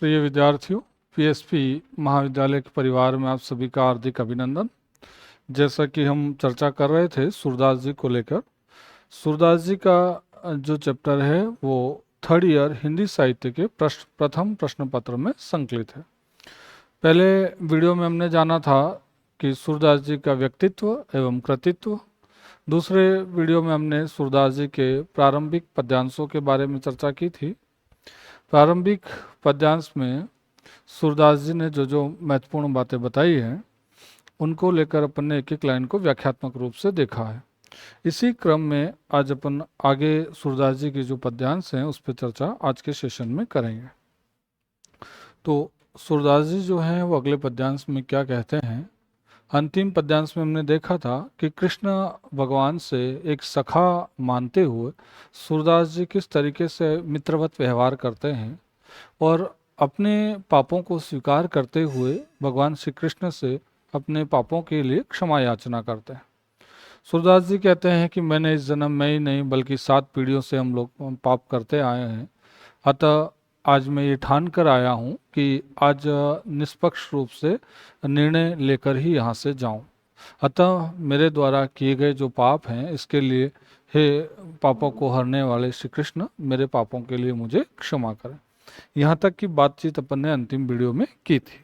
प्रिय विद्यार्थियों, पीएसपी महाविद्यालय के परिवार में आप सभी का हार्दिक अभिनंदन। जैसा कि हम चर्चा कर रहे थे सूरदास जी को लेकर, सूरदास जी का जो चैप्टर है वो थर्ड ईयर हिंदी साहित्य के प्रथम प्रश्न पत्र में संकलित है। पहले वीडियो में हमने जाना था कि सूरदास जी का व्यक्तित्व एवं कृतित्व। दूसरे वीडियो में हमने सूरदास जी के प्रारंभिक पद्यांशों के बारे में चर्चा की थी। प्रारंभिक पद्यांश में सूरदास जी ने जो महत्वपूर्ण बातें बताई हैं उनको लेकर अपन ने एक एक लाइन को व्याख्यात्मक रूप से देखा है। इसी क्रम में आज अपन आगे सूरदास जी की जो पद्यांश हैं उस पर चर्चा आज के सेशन में करेंगे। तो सूरदास जी जो हैं वो अगले पद्यांश में क्या कहते हैं। अंतिम पद्यांश में हमने देखा था कि कृष्ण भगवान से एक सखा मानते हुए सूरदास जी किस तरीके से मित्रवत व्यवहार करते हैं और अपने पापों को स्वीकार करते हुए भगवान श्री कृष्ण से अपने पापों के लिए क्षमा याचना करते हैं। सूरदास जी कहते हैं कि मैंने इस जन्म में ही नहीं बल्कि 7 पीढ़ियों से हम लोग पाप करते आए हैं, अतः आज मैं ये ठान कर आया हूँ कि आज निष्पक्ष रूप से निर्णय लेकर ही यहाँ से जाऊँ। अतः मेरे द्वारा किए गए जो पाप हैं इसके लिए हे पापों को हरने वाले श्री कृष्ण, मेरे पापों के लिए मुझे क्षमा करें। यहाँ तक की बातचीत अपन ने अंतिम वीडियो में की थी।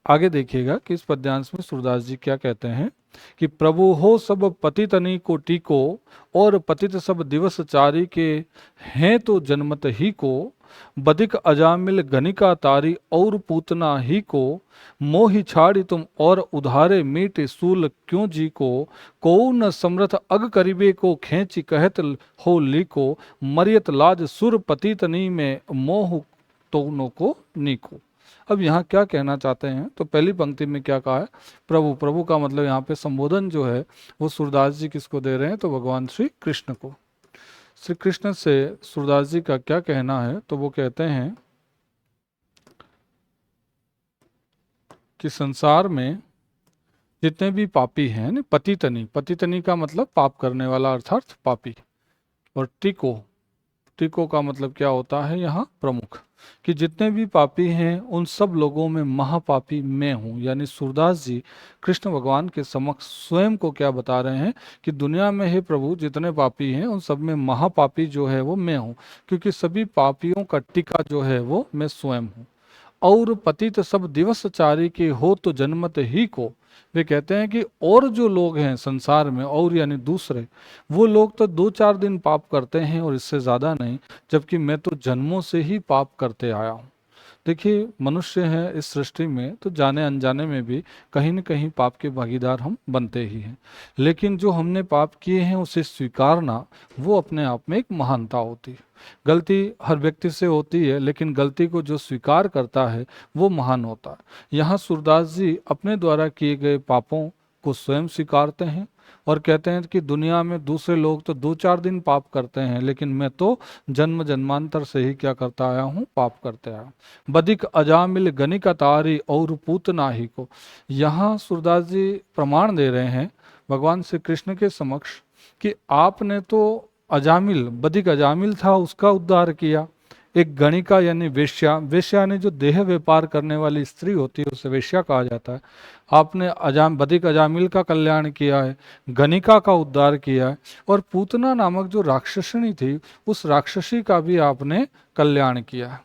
आगे देखिएगा कि इस पद्यांश में सूरदास जी क्या कहते हैं कि प्रभु हो सब पतितनी को टीको और पतित सब दिवस चारी के हैं तो जन्मत ही को बदिक अजामिल गनिका तारी और पूतना ही को मोहि छाड़ी तुम और उधारे मीटे सूल क्यों जी को न समर्थ अग करीबे को खेची कहत हो ली को मरियत लाज सुर पतितनी में मोह तोनो को नीको। अब यहाँ क्या कहना चाहते हैं, तो पहली पंक्ति में क्या कहा है, प्रभु। प्रभु का मतलब यहाँ पे संबोधन जो है वो सूरदास जी किसको दे रहे हैं, तो भगवान श्री कृष्ण को। श्री कृष्ण से सूरदास जी का क्या कहना है, तो वो कहते हैं कि संसार में जितने भी पापी हैं, पतितनी, पतितनी का मतलब पाप करने वाला अर्थात पापी, और टिको, टिको का मतलब क्या होता है यहाँ, प्रमुख, कि जितने भी पापी हैं उन सब लोगों में महापापी मैं हूँ। यानी सूरदास जी कृष्ण भगवान के समक्ष स्वयं को क्या बता रहे हैं कि दुनिया में हे प्रभु जितने पापी हैं उन सब में महापापी जो है वो मैं हूँ, क्योंकि सभी पापियों का टीका जो है वो मैं स्वयं हूँ। और पतित सब दिवस चारी के हो तो जन्मत ही को, वे कहते हैं कि और जो लोग हैं संसार में, और यानी दूसरे, वो लोग तो 2-4 दिन पाप करते हैं और इससे ज़्यादा नहीं, जबकि मैं तो जन्मों से ही पाप करते आया हूँ। देखिए, मनुष्य है इस सृष्टि में तो जाने अनजाने में भी कहीं न कहीं पाप के भागीदार हम बनते ही हैं, लेकिन जो हमने पाप किए हैं उसे स्वीकारना वो अपने आप में एक महानता होती है। गलती हर व्यक्ति से होती है, लेकिन गलती को जो स्वीकार करता है वो महान होता है। यहाँ सूरदास जी अपने द्वारा किए गए पापों को स्वयं स्वीकारते हैं और कहते हैं कि दुनिया में दूसरे लोग तो 2-4 दिन पाप करते हैं, लेकिन मैं तो जन्म जन्मांतर से ही क्या करता आया हूँ, पाप करते आया हूँ। बदिक अजामिल गनिका तारी और पूतना ही को, यहाँ सूरदास जी प्रमाण दे रहे हैं भगवान श्री कृष्ण के समक्ष कि आपने तो अजामिल, बदिक अजामिल था उसका उद्धार किया। एक गणिका यानी वेश्या, वेश्या यानी जो देह व्यापार करने वाली स्त्री होती है उसे वेश्या कहा जाता है। आपने बदिक अजामिल का कल्याण किया है, गणिका का उद्धार किया है, और पूतना नामक जो राक्षसनी थी उस राक्षसी का भी आपने कल्याण किया है।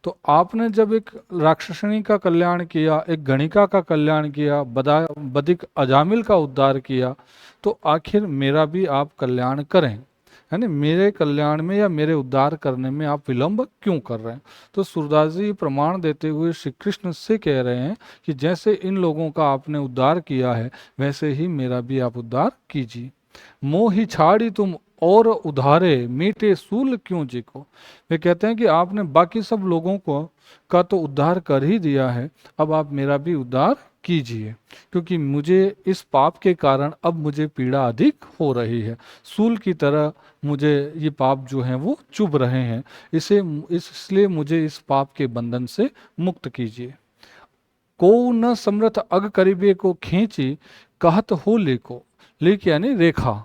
तो आपने जब एक राक्षसनी का कल्याण किया, एक गणिका का कल्याण किया, बदिक अजामिल का उद्धार किया, तो आखिर मेरा भी आप कल्याण करें, यानी मेरे कल्याण में या मेरे उद्धार करने में आप विलंब क्यों कर रहे हैं। तो सूरदास जी प्रमाण देते हुए श्री कृष्ण से कह रहे हैं कि जैसे इन लोगों का आपने उद्धार किया है वैसे ही मेरा भी आप उद्धार कीजिए। मोहि छाड़ी तुम और उधारे मीटे सूल क्यों जी को, वे कहते हैं कि आपने बाकी सब लोगों को का तो उद्धार कर ही दिया है, अब आप मेरा भी उद्धार कीजिए, क्योंकि मुझे इस पाप के कारण अब मुझे पीड़ा अधिक हो रही है। सूल की तरह मुझे ये पाप जो हैं वो चुभ रहे हैं, इसलिए मुझे इस पाप के बंधन से मुक्त कीजिए। को न समर्थ अग करीबे को खींची कहत हो लेको, लेक यानी रेखा।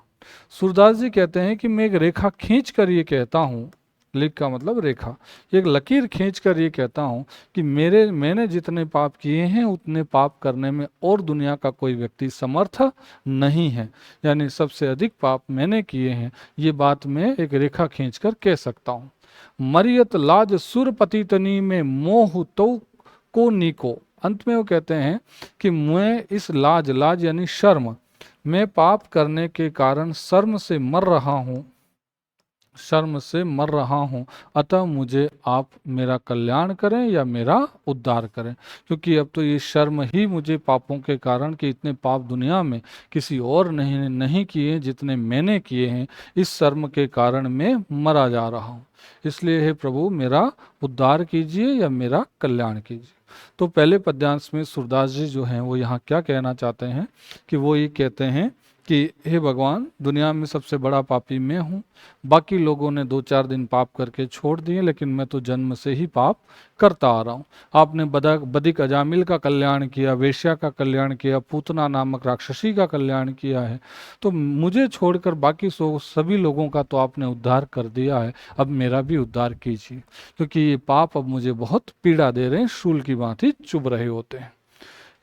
सूरदास जी कहते हैं कि मैं एक रेखा खींच कर ये कहता हूं लिख का मतलब रेखा, एक लकीर खींचकर ये कहता हूँ कि मैंने जितने पाप किए हैं उतने पाप करने में और दुनिया का कोई व्यक्ति समर्थ नहीं है, यानी सबसे अधिक पाप मैंने किए हैं, ये बात मैं एक रेखा खींचकर कह सकता हूँ। मरियत लाज सुरपति तनी में मोह तो को नीको, अंत में वो कहते हैं कि मैं इस लाज यानी शर्म, मैं पाप करने के कारण शर्म से मर रहा हूँ, शर्म से मर रहा हूँ, अतः मुझे आप मेरा कल्याण करें या मेरा उद्धार करें, क्योंकि अब तो ये शर्म ही मुझे पापों के कारण, कि इतने पाप दुनिया में किसी और नहीं किए जितने मैंने किए हैं, इस शर्म के कारण मैं मरा जा रहा हूँ। इसलिए हे प्रभु मेरा उद्धार कीजिए या मेरा कल्याण कीजिए। तो पहले पद्यांश में सूरदास जी जो हैं वो यहाँ क्या कहना चाहते हैं कि वो ये कहते हैं कि हे भगवान, दुनिया में सबसे बड़ा पापी मैं हूँ, बाकी लोगों ने 2-4 दिन पाप करके छोड़ दिए, लेकिन मैं तो जन्म से ही पाप करता आ रहा हूँ। आपने बदिक अजामिल का कल्याण किया, वेश्या का कल्याण किया, पूतना नामक राक्षसी का कल्याण किया है, तो मुझे छोड़कर बाकी सभी लोगों का तो आपने उद्धार कर दिया है, अब मेरा भी उद्धार कीजिए, क्योंकि ये पाप अब मुझे बहुत पीड़ा दे रहे हैं, शूल की भांति चुभ रहे होते हैं।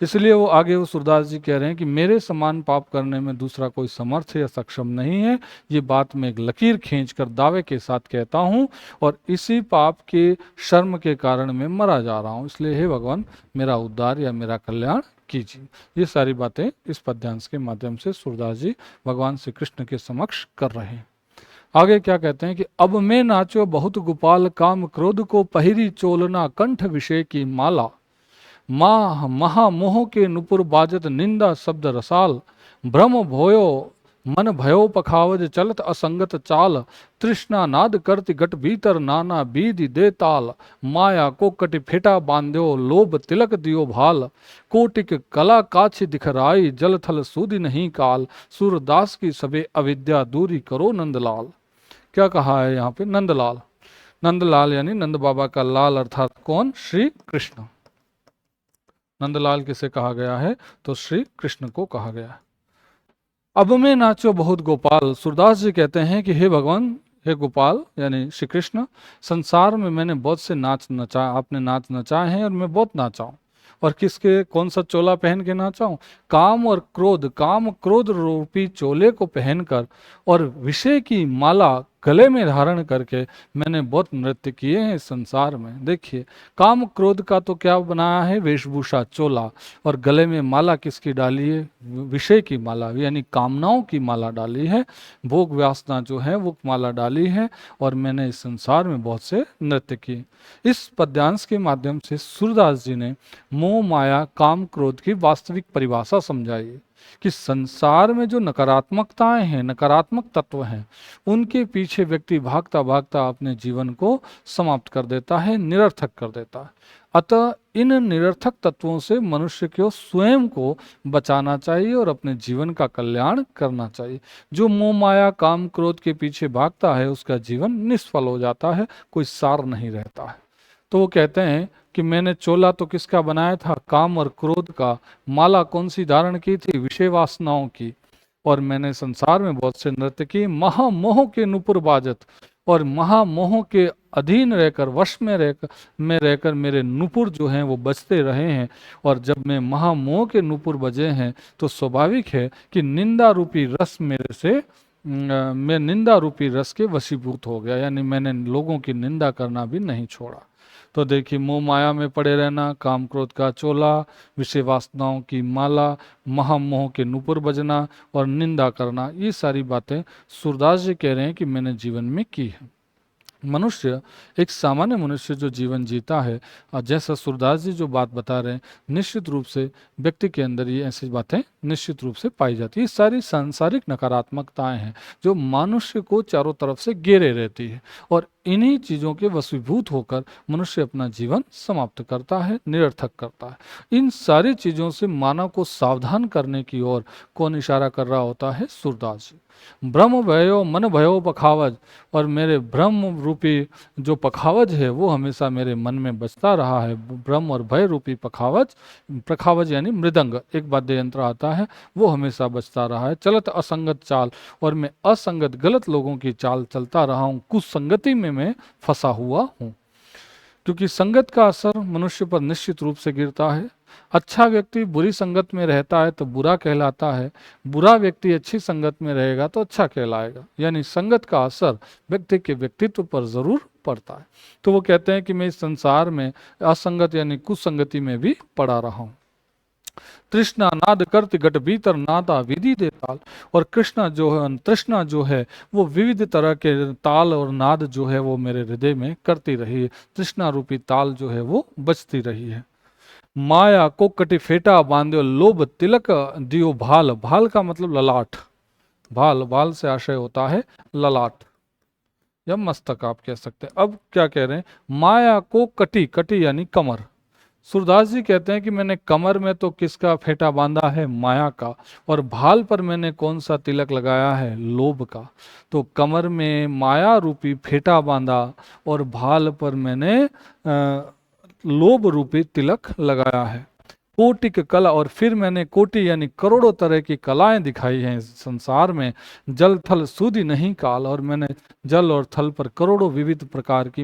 इसलिए वो आगे वो सूरदास जी कह रहे हैं कि मेरे समान पाप करने में दूसरा कोई समर्थ या सक्षम नहीं है, ये बात मैं एक लकीर खींचकर दावे के साथ कहता हूँ, और इसी पाप के शर्म के कारण मैं मरा जा रहा हूँ, इसलिए हे भगवान मेरा उद्धार या मेरा कल्याण कीजिए। ये सारी बातें इस पद्यांश के माध्यम से सूरदास जी भगवान श्री कृष्ण के समक्ष कर रहे हैं। आगे क्या कहते हैं कि अब मैं नाचो बहुत गोपाल, काम क्रोध को पहिरी चोलना, कंठ विषय की माला, महामोह के नुपुर बाजत, निंदा शब्द रसाल, भ्रम भोयो मन भयो पखावज, चलत असंगत चाल, तृष्णा नाद करति गट भीतर, नाना बीधि दे ताल, माया को कटि फेटा बांध्यो, लोभ तिलक दियो भाल, कोटिक कला काछि दिखराई, जल थल सूदि नहीं काल, सूरदास की सबे अविद्या दूरी करो नंदलाल। क्या कहा है यहाँ पे? नंदलाल। नंदलाल यानी नंद बाबा का लाल, अर्थात कौन? श्री कृष्ण। नंदलाल किसे कहा गया है? तो श्री कृष्ण को कहा गया है। अब मैं नाचो बहुत गोपाल, सूरदास जी कहते हैं कि हे भगवान, हे गोपाल यानी श्री कृष्ण, संसार में मैंने बहुत से नाच नचा, आपने नाच नचाए हैं और मैं बहुत नाचा हूं। और किसके, कौन सा चोला पहन के नाचा हूं? काम और क्रोध, काम क्रोध रूपी चोले को पहनकर और विषय की माला गले में धारण करके मैंने बहुत नृत्य किए हैं इस संसार में। देखिए, काम क्रोध का तो क्या बनाया है? वेशभूषा, चोला, और गले में माला किसकी डाली है? विषय की माला, यानी कामनाओं की माला डाली है, भोग वासना जो है वो माला डाली है, और मैंने इस संसार में बहुत से नृत्य किए। इस पद्यांश के माध्यम से सूरदास जी ने मोह माया काम क्रोध की वास्तविक परिभाषा समझाई कि संसार में जो नकारात्मकताएं हैं, नकारात्मक तत्व हैं, उनके पीछे व्यक्ति भागता भागता अपने जीवन को समाप्त कर देता है, निरर्थक कर देता है। अतः इन निरर्थक तत्वों से मनुष्य को स्वयं को बचाना चाहिए और अपने जीवन का कल्याण करना चाहिए। जो मोह माया काम क्रोध के पीछे भागता है उसका जीवन निष्फल हो जाता है, कोई सार नहीं रहता है। तो वो कहते हैं कि मैंने चोला तो किसका बनाया था? काम और क्रोध का। माला कौन सी धारण की थी? विषय वासनाओं की। और मैंने संसार में बहुत से नृत्य किए, महामोह के नुपुर बाजत, और महामोह के अधीन रहकर, वश में रहकर मेरे नुपुर जो हैं वो बजते रहे हैं। और जब मैं महामोह के नुपुर बजे हैं तो स्वाभाविक है कि निंदा रूपी रस मेरे से, मैं निंदा रूपी रस के वशीभूत हो गया, यानी मैंने लोगों की निंदा करना भी नहीं छोड़ा। तो देखिए, मोह माया में पड़े रहना, काम क्रोध का चोला, विषय वासनाओं की माला, महामोह के नुपुर बजना और निंदा करना, ये सारी बातें सूरदास जी कह रहे हैं कि मैंने जीवन में की है। मनुष्य, एक सामान्य मनुष्य जो जीवन जीता है, और जैसा सूरदास जी जो बात बता रहे हैं, निश्चित रूप से व्यक्ति के अंदर ये ऐसी बातें निश्चित रूप से पाई जाती है। ये सारी सांसारिक नकारात्मकताएं हैं जो मनुष्य को चारों तरफ से घेरे रहती है, और इन्हीं चीज़ों के वशीभूत होकर मनुष्य अपना जीवन समाप्त करता है, निरर्थक करता है। इन सारी चीज़ों से मानव को सावधान करने की ओर कौन इशारा कर रहा होता है? सूरदास जी। ब्रह्म भयो मन भयो पखावज, और मेरे ब्रह्म रूपी जो पखावज है वो हमेशा मेरे मन में बजता रहा है। ब्रह्म और भय रूपी पखावज, पखावज यानी मृदंग, एक वाद्य यंत्र आता है, वो हमेशा बजता रहा है। चलत असंगत चाल, और मैं असंगत गलत लोगों की चाल चलता रहा हूँ, कुसंगति में में फंसा हुआ हूँ। क्योंकि संगत का असर मनुष्य पर निश्चित रूप से गिरता है। अच्छा व्यक्ति बुरी संगत में रहता है तो बुरा कहलाता है, बुरा व्यक्ति अच्छी संगत में रहेगा तो अच्छा कहलाएगा। यानी संगत का असर व्यक्ति के व्यक्तित्व पर जरूर पड़ता है। तो वो कहते हैं कि मैं इस संसार में असंगत यानी कुसंगति में भी पड़ा रहा हूँ। तृष्णा नाद करते घट भीतर नादा विधि दे ताल। और कृष्णा जो है, तृष्णा जो है वो विविध तरह के ताल और नाद जो है वो मेरे हृदय में करती रही है। तृष्णा रूपी ताल जो है वो बजती रही है। माया को कटी फेटा बांध्यो लोभ तिलक दियो भाल। भाल का मतलब ललाट, भाल, भाल से आशय होता है ललाट या मस्तक आप कह सकते हैं। अब क्या कह रहे हैं, माया को कटी, कटी यानी कमर। सूरदास जी कहते हैं कि मैंने कमर में तो किसका फेटा बांधा है, माया का, और भाल पर मैंने कौन सा तिलक लगाया है, लोभ का। तो कमर में माया रूपी फेटा बांधा और भाल पर मैंने लोभ रूपी तिलक लगाया है। कोटिक कला, और फिर मैंने कोटि यानी करोड़ों तरह की कलाएं दिखाई हैं इस संसार में। जल थल सुधि नहीं काल, और मैंने जल और थल पर करोड़ों विविध प्रकार की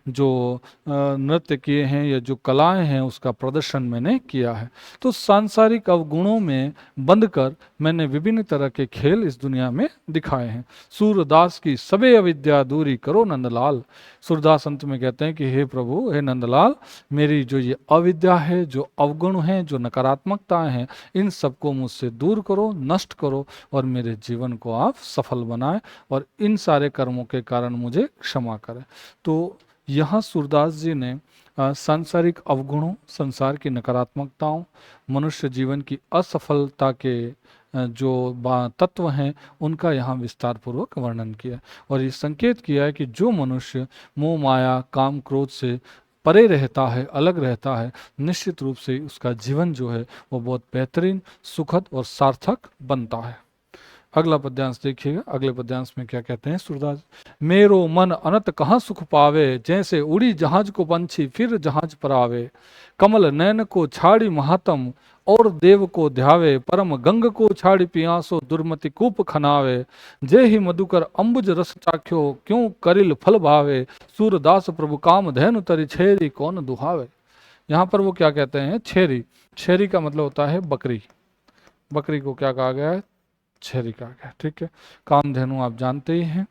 जो नृत्य किए हैं या जो कलाएं हैं उसका प्रदर्शन मैंने किया है। तो सांसारिक अवगुणों में बंधकर मैंने विभिन्न तरह के खेल इस दुनिया में दिखाए हैं। सूरदास की सबे अविद्या दूरी करो नंदलाल। सूरदास अंत में कहते हैं कि हे प्रभु, हे नंदलाल, मेरी जो ये अविद्या है, जो अवगुण है, जो नकारात्मकताएं हैं, इन सबको मुझसे दूर करो, नष्ट करो और मेरे जीवन को आप सफल बनाएं और इन सारे कर्मों के कारण मुझे क्षमा करें। तो यहाँ सूरदास जी ने सांसारिक अवगुणों, संसार की नकारात्मकताओं, मनुष्य जीवन की असफलता के जो तत्व हैं उनका यहाँ विस्तार पूर्वक वर्णन किया और ये संकेत किया है कि जो मनुष्य मोह माया काम क्रोध से परे रहता है, अलग रहता है, निश्चित रूप से उसका जीवन जो है वो बहुत बेहतरीन, सुखद और सार्थक बनता है। अगला पद्यांश देखिएगा। अगले पद्यांश में क्या कहते हैं सूरदास, मेरो मन अनंत कहाँ सुख पावे, जैसे उड़ी जहाज को पंछी फिर जहाज पर आवे। कमल नयन को छाड़ी महात्म और देव को ध्यावे, परम गंग को छाड़ी पियासो दुर्मति कूप खनावे। जे ही मधुकर अंबुज रस चाख्यो क्यों करिल फल भावे, सूरदास प्रभु काम धैनु तरी छेरी कौन दुहावे। यहाँ पर वो क्या कहते हैं, छेरी। छेरी का मतलब होता है बकरी। बकरी को क्या कहा गया है, छेरी कहा गया। ठीक है, कामधेनु आप जानते ही हैं।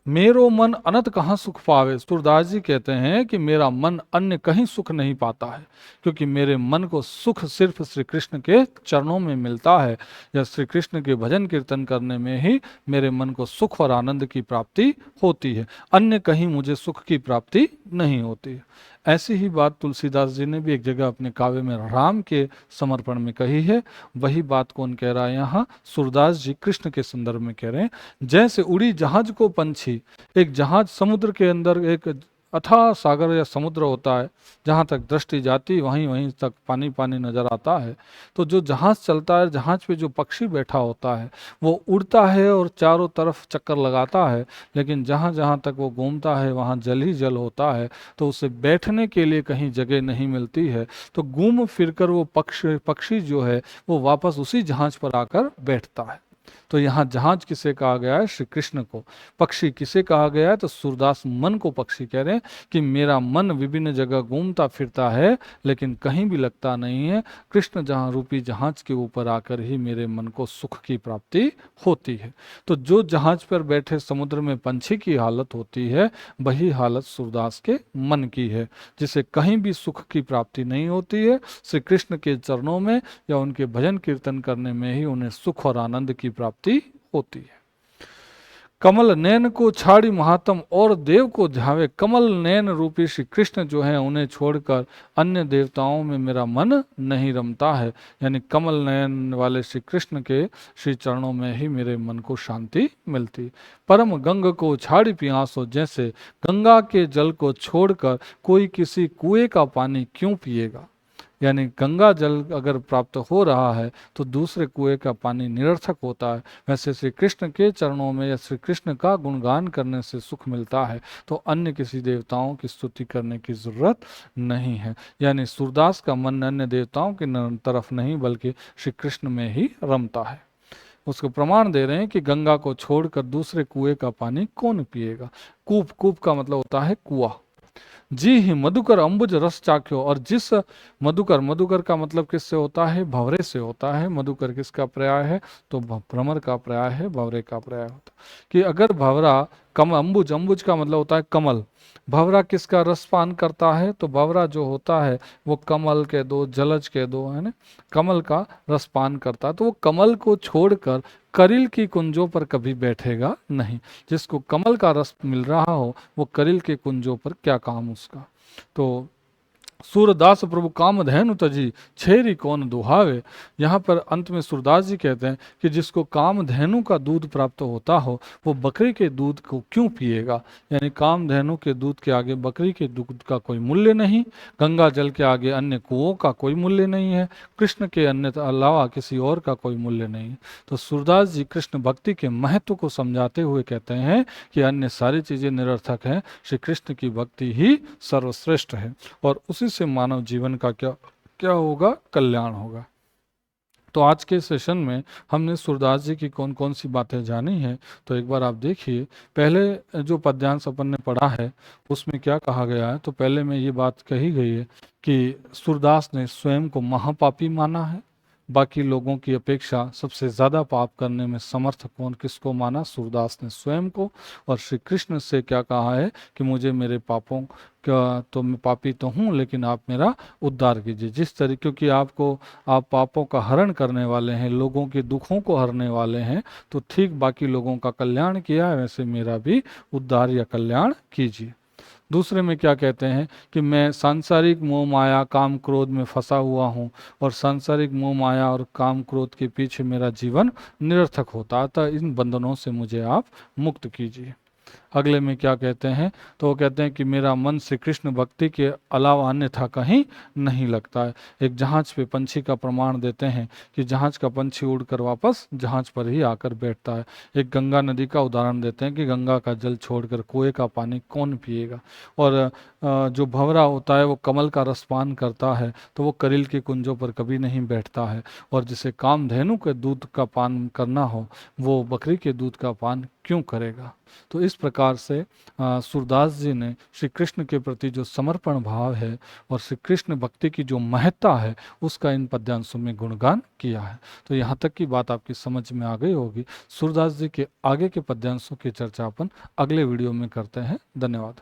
मेरो मन अनंत कहाँ सुख पावे। सूरदास जी कहते हैं कि मेरा मन अन्य कहीं सुख नहीं पाता है, क्योंकि मेरे मन को सुख सिर्फ श्री कृष्ण के चरणों में मिलता है, या श्री कृष्ण के भजन कीर्तन करने में ही मेरे मन को सुख और आनंद की प्राप्ति होती है। अन्य कहीं मुझे सुख की प्राप्ति नहीं होती है। ऐसी ही बात तुलसीदास जी ने भी एक जगह अपने काव्य में राम के समर्पण में कही है। वही बात कौन कह रहा है यहाँ, सूरदास जी कृष्ण के संदर्भ में कह रहे हैं। जैसे उड़ी जहाज को पंछी, एक जहाज समुद्र के अंदर एक अथाह सागर या समुद्र होता है, जहाँ तक दृष्टि जाती वहीं वहीं तक पानी पानी नजर आता है। तो जो जहाज चलता है, जहाज पे जो पक्षी बैठा होता है वो उड़ता है और चारों तरफ चक्कर लगाता है, लेकिन जहाँ जहाँ तक वो घूमता है वहाँ जल ही जल होता है, तो उसे बैठने के लिए कहीं जगह नहीं मिलती है। तो घूम फिरकर वो पक्षी जो है वो वापस उसी जहाज पर आकर बैठता है। तो यहाँ जहाज किसे कहा गया है, श्री कृष्ण को। पक्षी किसे कहा गया है, तो सूरदास मन को पक्षी कह रहे हैं कि मेरा मन विभिन्न जगह घूमता फिरता है लेकिन कहीं भी लगता नहीं है। कृष्ण जहाँ रूपी जहाज के ऊपर आकर ही मेरे मन को सुख की प्राप्ति होती है। तो जो जहाज पर बैठे समुद्र में पंछी की हालत होती है, वही हालत सूरदास के मन की है, जिसे कहीं भी सुख की प्राप्ति नहीं होती है। श्री कृष्ण के चरणों में या उनके भजन कीर्तन करने में ही उन्हें सुख और आनंद की प्राप्ति होती है। कमल नयन को छाड़ी महात्म और देव को ध्यावे। कमल नयन रूपी श्री कृष्ण जो है उन्हें छोड़कर अन्य देवताओं में मेरा मन नहीं रमता है। यानी कमल नयन वाले श्री कृष्ण के श्री चरणों में ही मेरे मन को शांति मिलती। परम गंग को छाड़ी पियासो, जैसे गंगा के जल को छोड़कर कोई किसी कुएं का पानी क्यों पिएगा। यानी गंगा जल अगर प्राप्त हो रहा है तो दूसरे कुएं का पानी निरर्थक होता है। वैसे श्री कृष्ण के चरणों में या श्री कृष्ण का गुणगान करने से सुख मिलता है, तो अन्य किसी देवताओं की स्तुति करने की जरूरत नहीं है। यानी सूरदास का मन अन्य देवताओं की तरफ नहीं बल्कि श्री कृष्ण में ही रमता है। उसको प्रमाण दे रहे हैं कि गंगा को छोड़कर दूसरे कुएं का पानी कौन पिएगा। कूप, कूप का मतलब होता है कुआं। जी ही मधुकर अंबुज रस चाख्यो, और जिस मधुकर, मधुकर का मतलब किससे होता है, भंवरे से होता है। मधुकर किसका पर्याय है, तो भ्रमर का पर्याय है, भंवरे का पर्याय होता है। कि अगर भंवरा कम, अंबुज, अंबुज का मतलब होता है कमल, भंवरा किसका रस पान करता है, तो भंवरा जो होता है वो कमल के दो, जलज के दो, है ना, कमल का रस पान करता है। तो वो कमल को छोड़कर करिल की कुंजों पर कभी बैठेगा नहीं। जिसको कमल का रस मिल रहा हो वो करिल के कुंजों पर क्या काम उसका। तो सूरदास प्रभु कामधेनु तजी छेरी कौन दुहावे। यहाँ पर अंत में सूरदास जी कहते हैं कि जिसको कामधेनु का दूध प्राप्त होता हो वो बकरी के दूध को क्यों पिएगा। यानी कामधेनु के दूध के आगे बकरी के दूध का कोई मूल्य नहीं, गंगा जल के आगे अन्य कुओं का कोई मूल्य नहीं है, कृष्ण के अन्य अलावा किसी और का कोई मूल्य नहीं है। तो सूरदास जी कृष्ण भक्ति के महत्व को समझाते हुए कहते हैं कि अन्य सारी चीजें निरर्थक हैं, श्री कृष्ण की भक्ति ही सर्वश्रेष्ठ है, और उसी से मानव जीवन का क्या क्या होगा, कल्याण होगा। तो आज के सेशन में हमने सूरदास जी की कौन कौन सी बातें जानी है, तो एक बार आप देखिए। पहले जो पद्यांश अपन ने पढ़ा है उसमें क्या कहा गया है, तो पहले में ये बात कही गई है कि सूरदास ने स्वयं को महापापी माना है। बाकी लोगों की अपेक्षा सबसे ज़्यादा पाप करने में समर्थ कौन किसको माना, सूरदास ने स्वयं को। और श्री कृष्ण से क्या कहा है कि मुझे मेरे पापों का, तो मैं पापी तो हूँ लेकिन आप मेरा उद्धार कीजिए। जिस तरीके, क्योंकि आपको, आप पापों का हरण करने वाले हैं, लोगों के दुखों को हरने वाले हैं, तो ठीक बाकी लोगों का कल्याण किया है वैसे मेरा भी उद्धार या कल्याण कीजिए। दूसरे में क्या कहते हैं कि मैं सांसारिक मोह माया काम क्रोध में फंसा हुआ हूँ, और सांसारिक मोह माया और काम क्रोध के पीछे मेरा जीवन निरर्थक होता है, अतः इन बंधनों से मुझे आप मुक्त कीजिए। अगले में क्या कहते हैं, तो वो कहते हैं कि मेरा मन श्री कृष्ण भक्ति के अलावा अन्यथा कहीं नहीं लगता है। एक जहाज पे पंछी का प्रमाण देते हैं कि जहाज का पंछी उड़कर वापस जहाज पर ही आकर बैठता है। एक गंगा नदी का उदाहरण देते हैं कि गंगा का जल छोड़कर कुएं का पानी कौन पिएगा। और जो भंवरा होता है वो कमल का रस पान करता है, तो वो करिल के कुंजों पर कभी नहीं बैठता है। और जिसे कामधेनु के दूध का पान करना हो वो बकरी के दूध का पान क्यों करेगा। तो इस प्रकार से सूरदास जी ने श्री कृष्ण के प्रति जो समर्पण भाव है और श्री कृष्ण भक्ति की जो महत्ता है उसका इन पद्यांशों में गुणगान किया है। तो यहाँ तक की बात आपकी समझ में आ गई होगी। सूरदास जी के आगे के पद्यांशों की चर्चा अपन अगले वीडियो में करते हैं। धन्यवाद।